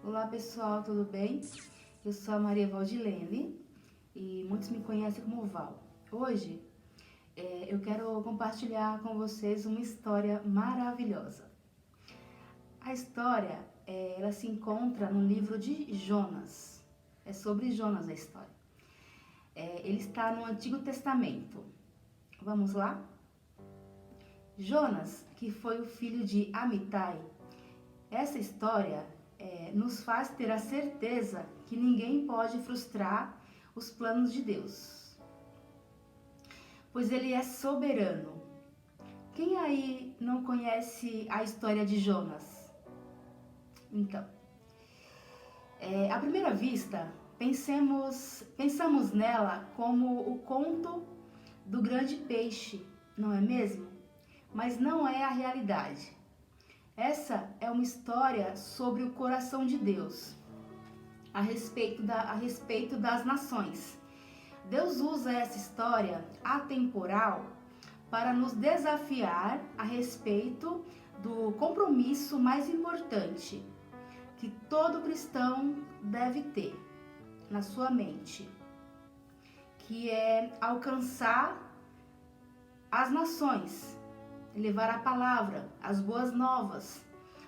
Olá pessoal, tudo bem? Eu sou a Maria Valdilene e muitos me conhecem como Val. Hoje eu quero compartilhar com vocês uma história maravilhosa. A história ela se encontra no livro de Jonas. É sobre Jonas a história. Ele está no Antigo Testamento. Vamos lá? Jonas, que foi o filho de Amitai. Essa história nos faz ter a certeza que ninguém pode frustrar os planos de Deus, pois Ele é soberano. Quem aí não conhece a história de Jonas? Então, à primeira vista, pensamos nela como o conto do grande peixe, não é mesmo? Mas não é a realidade. Essa é uma história sobre o coração de Deus, a respeito das nações. Deus usa essa história atemporal para nos desafiar a respeito do compromisso mais importante que todo cristão deve ter na sua mente, que é alcançar as nações, levar a palavra, as boas novas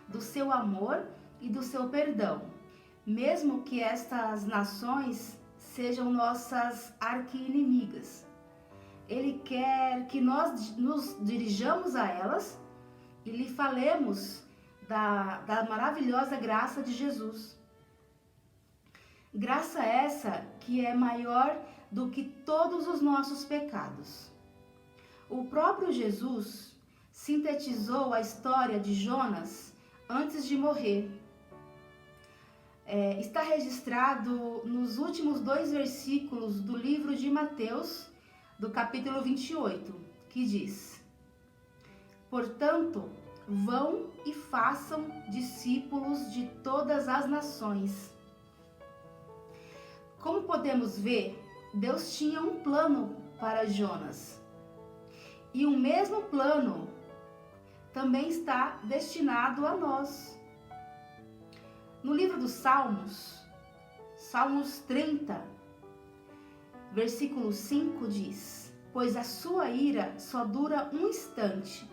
do seu amor e do seu perdão, mesmo que estas nações sejam nossas arqui-inimigas. Ele quer que nós nos dirijamos a elas e lhe falemos da maravilhosa graça de Jesus. Graça essa que é maior do que todos os nossos pecados. O próprio Jesus sintetizou a história de Jonas antes de morrer. Está registrado nos últimos 2 versículos do livro de Mateus, do capítulo 28, que diz: Portanto, vão e façam discípulos de todas as nações. Como podemos ver, Deus tinha um plano para Jonas. E o mesmo plano também está destinado a nós. No livro dos Salmos, Salmos 30, versículo 5 diz: Pois a sua ira só dura um instante,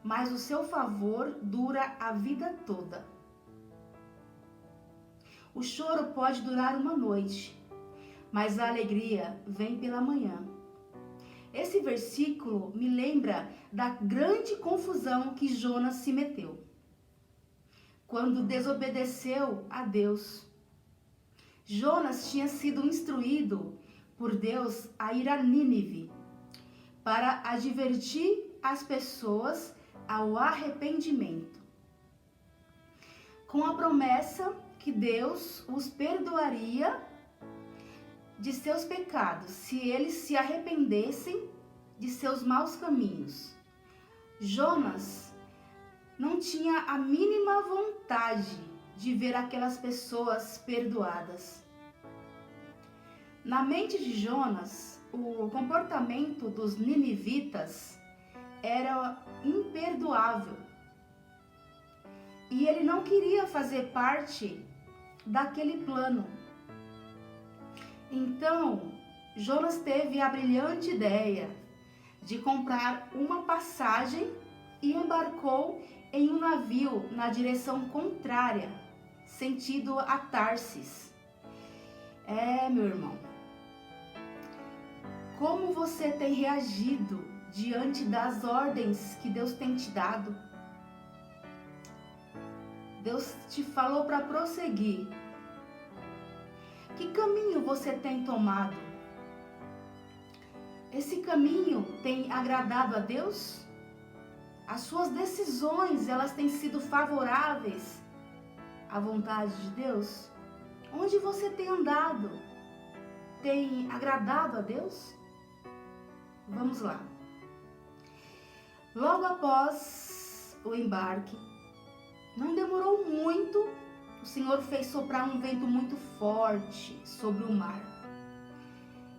mas o seu favor dura a vida toda. O choro pode durar uma noite, mas a alegria vem pela manhã. Esse versículo me lembra da grande confusão que Jonas se meteu quando desobedeceu a Deus. Jonas tinha sido instruído por Deus a ir a Nínive para advertir as pessoas ao arrependimento, com a promessa que Deus os perdoaria de seus pecados, se eles se arrependessem de seus maus caminhos. Jonas não tinha a mínima vontade de ver aquelas pessoas perdoadas. Na mente de Jonas, o comportamento dos ninivitas era imperdoável. E ele não queria fazer parte daquele plano. Então, Jonas teve a brilhante ideia de comprar uma passagem e embarcou em um navio na direção contrária, sentido a Tarsis. Meu irmão, como você tem reagido diante das ordens que Deus tem te dado? Deus te falou para prosseguir. Que caminho você tem tomado? Esse caminho tem agradado a Deus? As suas decisões, elas têm sido favoráveis à vontade de Deus? Onde você tem andado? Tem agradado a Deus? Vamos lá. Logo após o embarque, não demorou muito, o Senhor fez soprar um vento muito forte sobre o mar.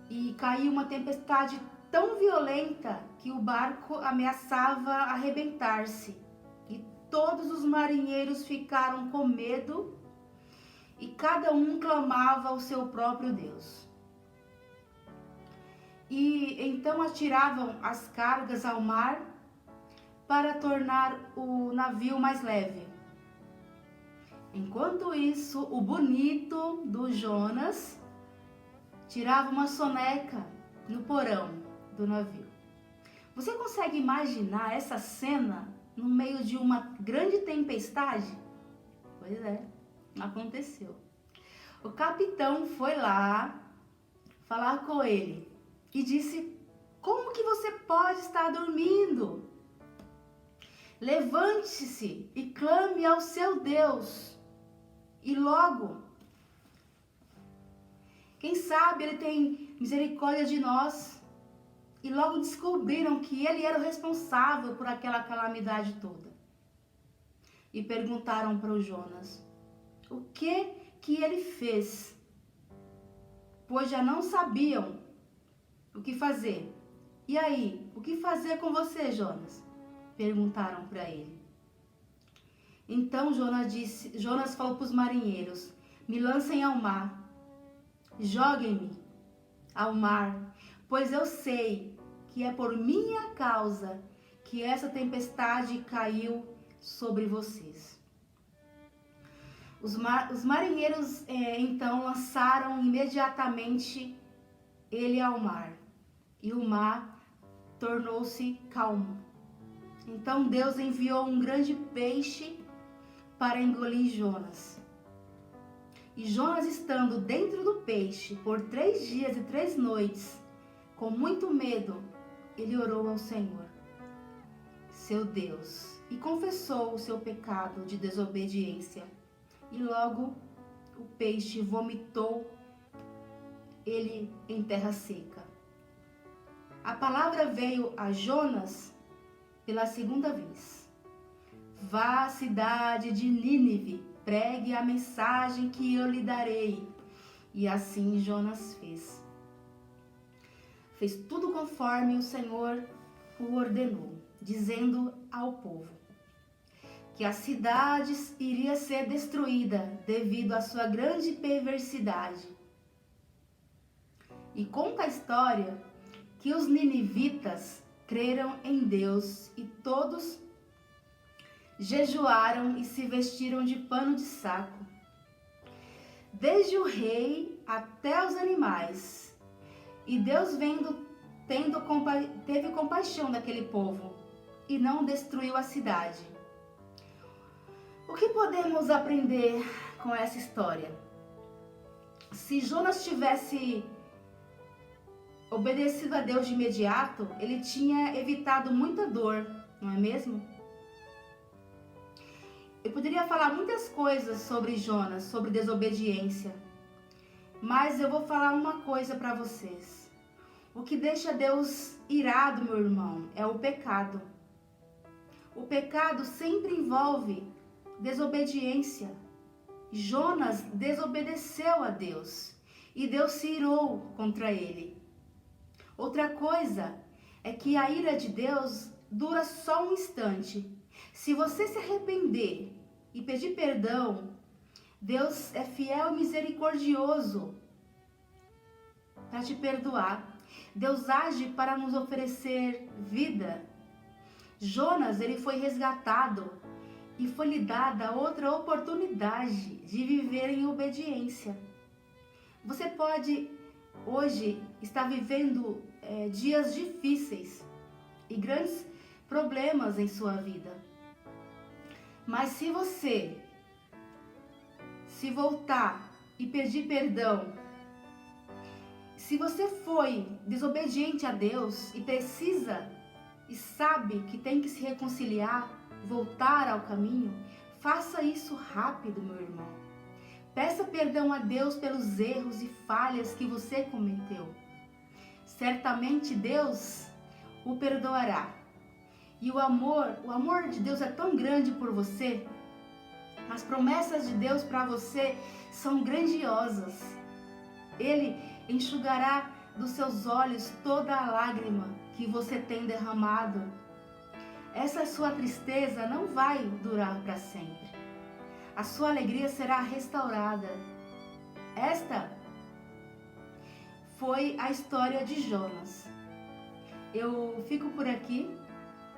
E caiu uma tempestade tão violenta que o barco ameaçava arrebentar-se. E todos os marinheiros ficaram com medo e cada um clamava ao seu próprio Deus. E então atiravam as cargas ao mar para tornar o navio mais leve. Enquanto isso, o bonito do Jonas tirava uma soneca no porão do navio. Você consegue imaginar essa cena no meio de uma grande tempestade? Pois é, aconteceu. O capitão foi lá falar com ele e disse: como que você pode estar dormindo? Levante-se e clame ao seu Deus. E logo, quem sabe ele tem misericórdia de nós. E logo descobriram que ele era o responsável por aquela calamidade toda. E perguntaram para o Jonas o que ele fez, pois já não sabiam o que fazer. E aí, o que fazer com você, Jonas? Perguntaram para ele. Então Jonas falou para os marinheiros: me lancem ao mar, joguem-me ao mar, pois eu sei que é por minha causa que essa tempestade caiu sobre vocês. Os marinheiros então lançaram imediatamente ele ao mar, e o mar tornou-se calmo. Então Deus enviou um grande peixe para engolir Jonas. E Jonas, estando dentro do peixe por 3 dias e 3 noites, com muito medo, ele orou ao Senhor, seu Deus, e confessou o seu pecado de desobediência. E logo o peixe vomitou ele em terra seca. A palavra veio a Jonas pela segunda vez: vá à cidade de Nínive, pregue a mensagem que eu lhe darei. E assim Jonas fez. Fez tudo conforme o Senhor o ordenou, dizendo ao povo que a cidade iria ser destruída devido à sua grande perversidade. E conta a história que os ninivitas creram em Deus e todos jejuaram e se vestiram de pano de saco, desde o rei até os animais. E Deus teve compaixão daquele povo e não destruiu a cidade. O que podemos aprender com essa história? Se Jonas tivesse obedecido a Deus de imediato, ele tinha evitado muita dor, não é mesmo? Eu poderia falar muitas coisas sobre Jonas, sobre desobediência, mas eu vou falar uma coisa para vocês. O que deixa Deus irado, meu irmão, é o pecado. O pecado sempre envolve desobediência. Jonas desobedeceu a Deus e Deus se irou contra ele. Outra coisa é que a ira de Deus dura só um instante. Se você se arrepender e pedir perdão, Deus é fiel e misericordioso para te perdoar. Deus age para nos oferecer vida. Jonas, ele foi resgatado e foi-lhe dada outra oportunidade de viver em obediência. Você pode hoje estar vivendo dias difíceis e grandes problemas em sua vida. Mas se você se voltar e pedir perdão, se você foi desobediente a Deus e precisa e sabe que tem que se reconciliar, voltar ao caminho, faça isso rápido, meu irmão. Peça perdão a Deus pelos erros e falhas que você cometeu. Certamente Deus o perdoará. E o amor de Deus é tão grande por você. As promessas de Deus para você são grandiosas. Ele enxugará dos seus olhos toda a lágrima que você tem derramado. Essa sua tristeza não vai durar para sempre. a sua alegria será restaurada. Esta foi a história de Jonas. Eu fico por aqui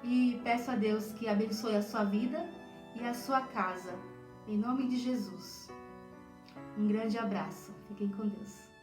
e peço a Deus que abençoe a sua vida e a sua casa, em nome de Jesus. Um grande abraço. Fiquem com Deus.